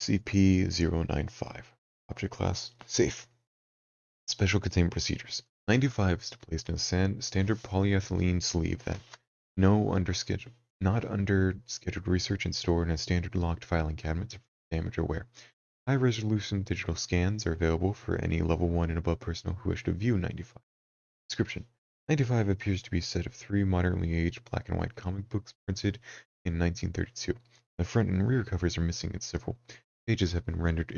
SCP-095. Object Class Safe. Special Containment Procedures. 95 is placed in a standard polyethylene sleeve that not under scheduled research and stored in a standard locked filing cabinet to prevent damage or wear. High-resolution digital scans are available for any level 1 and above personnel who wish to view 95. Description. 95 appears to be a set of 3 moderately aged black and white comic books printed in 1932. The front and rear covers are missing and several pages have been rendered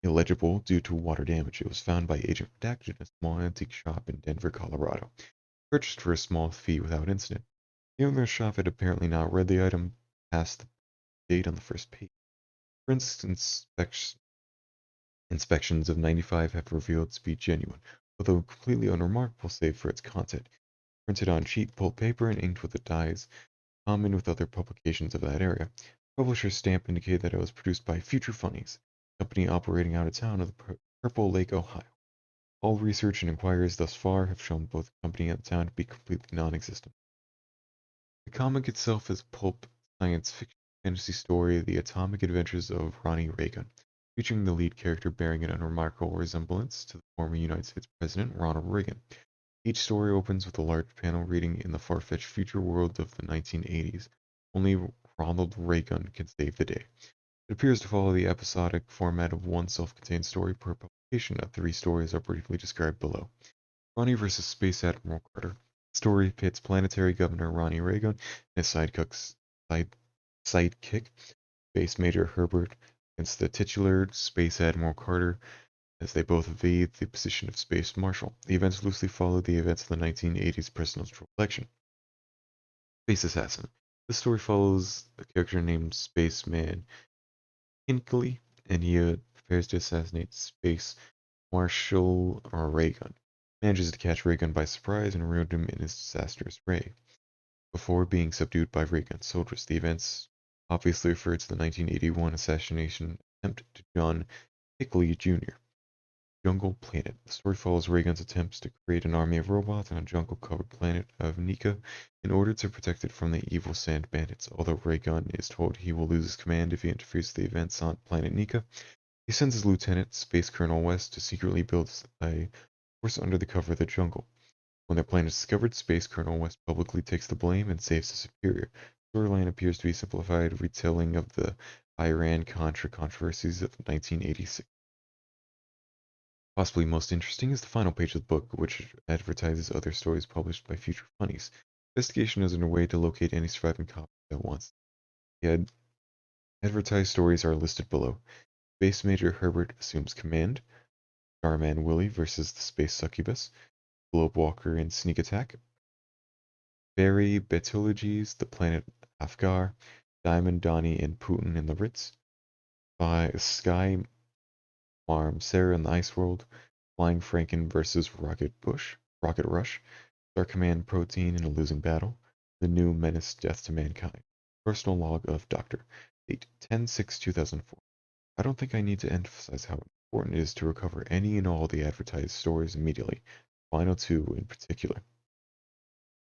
illegible due to water damage. It was found by Agent Redacted in a small antique shop in Denver, Colorado. Purchased for a small fee without incident. The owner of the shop had apparently not read the item past the date on the first page. Forensic inspections of 95 have revealed it to be genuine, although completely unremarkable save for its content. Printed on cheap pulp paper and inked with the dyes common with other publications of that area. Publisher's stamp indicated that it was produced by Future Funnies, a company operating out of town of the Purple Lake, Ohio. All research and inquiries thus far have shown both the company and the town to be completely non-existent. The comic itself is a pulp science fiction fantasy story, The Atomic Adventures of Ronnie Reagan, featuring the lead character bearing an unremarkable resemblance to the former United States President Ronald Reagan. Each story opens with a large panel reading in the far-fetched future world of the 1980s. Only Ronald Reagan can save the day. It appears to follow the episodic format of one self-contained story per publication. 3 stories are briefly described below. Ronnie vs. Space Admiral Carter. The story pits planetary governor Ronnie Reagan and his sidekick, Space Major Herbert, against the titular Space Admiral Carter, as they both evade the position of Space Marshal. The events loosely follow the events of the 1980s presidential election. Space Assassin. The story follows a character named Spaceman Hinckley, and he prepares to assassinate Space Marshal Reagan. Manages to catch Reagan by surprise and ruin him in his disastrous raid. Before being subdued by Reagan's soldiers, the events obviously refer to the 1981 assassination attempt to John Hinckley Jr. Jungle Planet. The story follows Reagan's attempts to create an army of robots on a jungle-covered planet of Nika in order to protect it from the evil sand bandits. Although Reagan is told he will lose his command if he interferes with the events on planet Nika, he sends his lieutenant, Space Colonel West, to secretly build a force under the cover of the jungle. When their plan is discovered, Space Colonel West publicly takes the blame and saves his superior. The storyline appears to be a simplified retelling of the Iran-Contra controversies of 1986. Possibly most interesting is the final page of the book, which advertises other stories published by Future Funnies. Investigation is underway to locate any surviving copies at once. The advertised stories are listed below. Space Major Herbert assumes command. Starman Willie versus the Space Succubus. Globe Walker in Sneak Attack. Barry Betelgeuse, the planet Afgar. Diamond Donnie and Putin in the Ritz. Sky Marm Sarah in the Ice World. Flying Franken versus Rocket Rush. Star Command Protein in a losing battle. The New Menace Death to Mankind. Personal log of Dr. Date 10/6/2004. I don't think I need to emphasize how important it is to recover any and all the advertised stories immediately, final 2 in particular.